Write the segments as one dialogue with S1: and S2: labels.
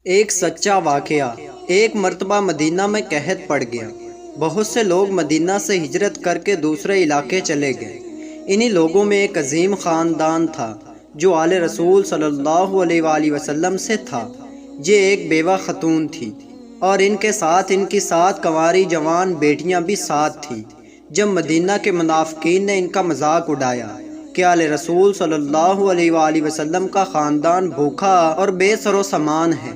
S1: ایک سچا واقعہ۔ ایک مرتبہ مدینہ میں قحط پڑ گیا۔ بہت سے لوگ مدینہ سے ہجرت کر کے دوسرے علاقے چلے گئے۔ انہی لوگوں میں ایک عظیم خاندان تھا جو آل رسول صلی اللہ علیہ وآلہ وسلم سے تھا۔ یہ ایک بیوہ خاتون تھی اور ان کے ساتھ ان کی 7 کنواری جوان بیٹیاں بھی ساتھ تھیں۔ جب مدینہ کے منافقین نے ان کا مذاق اڑایا کہ آل رسول صلی اللہ علیہ وآلہ وسلم کا خاندان بھوکا اور بے سر و سامان ہے،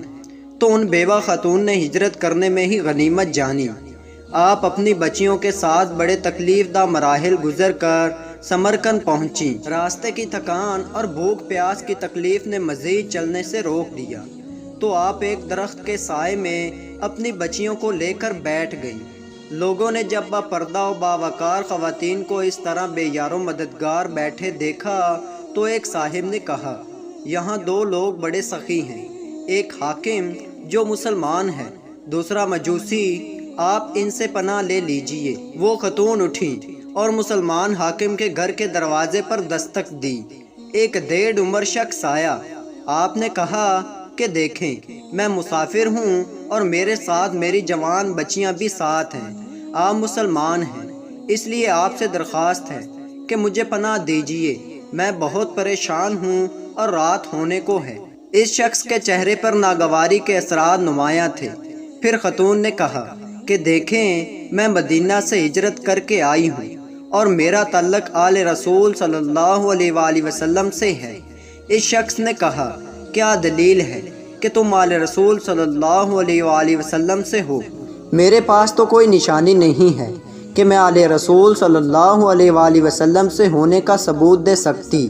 S1: تو ان بیوہ خاتون نے ہجرت کرنے میں ہی غنیمت جانی۔ آپ اپنی بچیوں کے ساتھ بڑے تکلیف دہ مراحل گزر کر سمرقند پہنچی۔ راستے کی تھکان اور بھوک پیاس کی تکلیف نے مزید چلنے سے روک دیا، تو آپ ایک درخت کے سائے میں اپنی بچیوں کو لے کر بیٹھ گئیں۔ لوگوں نے جب با پردہ و باوقار خواتین کو اس طرح بے یار و مددگار بیٹھے دیکھا تو ایک صاحب نے کہا، یہاں 2 لوگ بڑے سخی ہیں، ایک حاکم جو مسلمان ہے، دوسرا مجوسی، آپ ان سے پناہ لے لیجئے۔ وہ خاتون اٹھی اور مسلمان حاکم کے گھر کے دروازے پر دستک دی۔ ایک 1.5 عمر شخص آیا۔ آپ نے کہا کہ دیکھیں، میں مسافر ہوں اور میرے ساتھ میری جوان بچیاں بھی ساتھ ہیں۔ آپ مسلمان ہیں، اس لیے آپ سے درخواست ہے کہ مجھے پناہ دیجئے، میں بہت پریشان ہوں اور رات ہونے کو ہے۔ اس شخص کے چہرے پر ناگواری کے اثرات نمایاں تھے۔ پھر خاتون نے کہا کہ دیکھیں، میں مدینہ سے ہجرت کر کے آئی ہوں اور میرا تعلق آل رسول صلی اللہ علیہ وآلہ وسلم سے ہے۔ اس شخص نے کہا، کیا دلیل ہے کہ تم آل رسول صلی اللہ علیہ وآلہ وسلم سے ہو؟ میرے پاس تو کوئی نشانی نہیں ہے کہ میں آل رسول صلی اللہ علیہ وآلہ وسلم سے ہونے کا ثبوت دے سکتی۔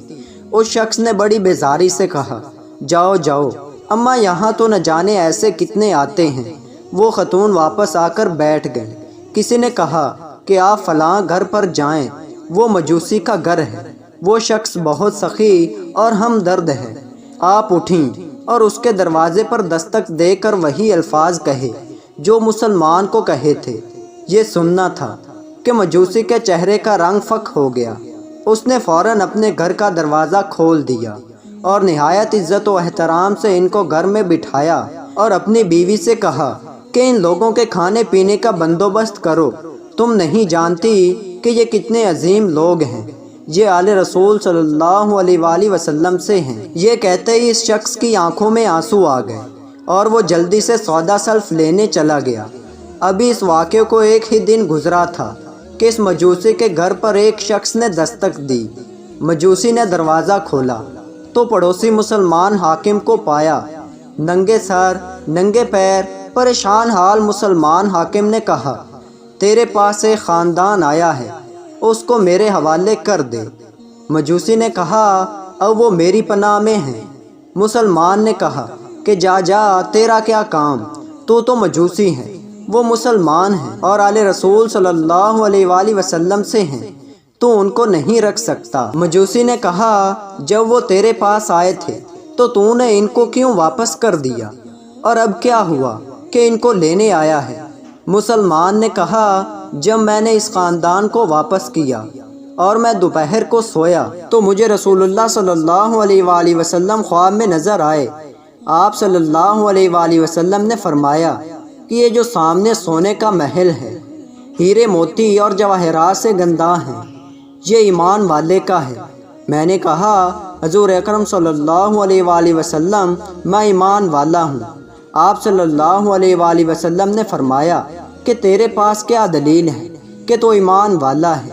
S1: اس شخص نے بڑی بیزاری سے کہا، جاؤ جاؤ، اماں یہاں تو نہ جانے ایسے کتنے آتے ہیں۔ وہ خاتون واپس آ کر بیٹھ گئیں۔ کسی نے کہا کہ آپ فلاں گھر پر جائیں، وہ مجوسی کا گھر ہے، وہ شخص بہت سخی اور ہمدرد ہے۔ آپ اٹھیں اور اس کے دروازے پر دستک دے کر وہی الفاظ کہے جو مسلمان کو کہے تھے۔ یہ سننا تھا کہ مجوسی کے چہرے کا رنگ فک ہو گیا۔ اس نے فوراً اپنے گھر کا دروازہ کھول دیا اور نہایت عزت و احترام سے ان کو گھر میں بٹھایا اور اپنی بیوی سے کہا کہ ان لوگوں کے کھانے پینے کا بندوبست کرو۔ تم نہیں جانتی کہ یہ کتنے عظیم لوگ ہیں، یہ آل رسول صلی اللہ علیہ وآلہ وسلم سے ہیں۔ یہ کہتے ہی اس شخص کی آنکھوں میں آنسو آ گئے اور وہ جلدی سے سودا سلف لینے چلا گیا۔ ابھی اس واقعے کو ایک ہی دن گزرا تھا کہ اس مجوسی کے گھر پر ایک شخص نے دستک دی۔ مجوسی نے دروازہ کھولا تو پڑوسی مسلمان حاکم کو پایا۔ ننگے سر، ننگے پیر، پریشان حال مسلمان حاکم نے کہا، تیرے پاس ایک خاندان آیا ہے، اس کو میرے حوالے کر دے۔ مجوسی نے کہا، اب وہ میری پناہ میں ہیں۔ مسلمان نے کہا کہ جا جا، تیرا کیا کام، تو مجوسی ہے، وہ مسلمان ہیں اور آل رسول صلی اللہ علیہ وآلہ وسلم سے ہیں، تو ان کو نہیں رکھ سکتا۔ مجوسی نے کہا، جب وہ تیرے پاس آئے تھے تو نے ان کو کیوں واپس کر دیا، اور اب کیا ہوا کہ ان کو لینے آیا ہے؟ مسلمان نے کہا، جب میں نے اس خاندان کو واپس کیا اور میں دوپہر کو سویا تو مجھے رسول اللہ صلی اللہ علیہ وآلہ وسلم خواب میں نظر آئے۔ آپ صلی اللہ علیہ وآلہ وسلم نے فرمایا کہ یہ جو سامنے سونے کا محل ہے، ہیرے موتی اور جواہرات سے گندہ ہیں، یہ ایمان والے کا ہے۔ میں نے کہا، حضور اکرم صلی اللہ علیہ وآلہ وسلم، میں ایمان والا ہوں۔ آپ صلی اللہ علیہ وآلہ وسلم نے فرمایا کہ تیرے پاس کیا دلیل ہے کہ تو ایمان والا ہے؟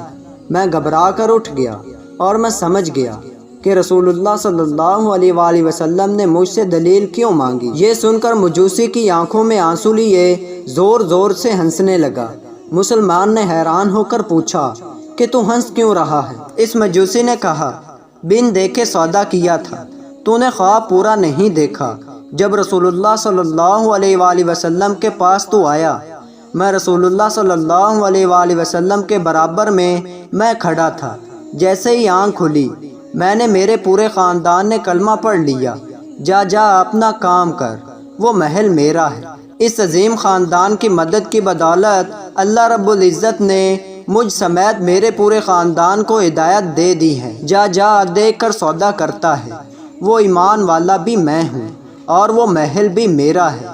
S1: میں گھبرا کر اٹھ گیا اور میں سمجھ گیا کہ رسول اللہ صلی اللہ علیہ وآلہ وسلم نے مجھ سے دلیل کیوں مانگی۔ یہ سن کر مجوسی کی آنکھوں میں آنسو لیے زور زور سے ہنسنے لگا۔ مسلمان نے حیران ہو کر پوچھا کہ تو ہنس کیوں رہا ہے؟ اس مجوسی نے کہا، بن دیکھے سودا کیا تھا، تو نے خواب پورا نہیں دیکھا۔ جب رسول اللہ صلی اللہ علیہ وآلہ وسلم کے پاس تو آیا، میں رسول اللہ صلی اللہ علیہ وآلہ وسلم کے برابر میں کھڑا تھا۔ جیسے ہی آنکھ کھلی، میں نے میرے پورے خاندان نے کلمہ پڑھ لیا، جا جا اپنا کام کر، وہ محل میرا ہے۔ اس عظیم خاندان کی مدد کی بدولت اللہ رب العزت نے مجھ سمیت میرے پورے خاندان کو ہدایت دے دی ہے۔ جا جا دیکھ کر سودا کرتا ہے، وہ ایمان والا بھی میں ہوں۔ اور وہ محل بھی میرا ہے۔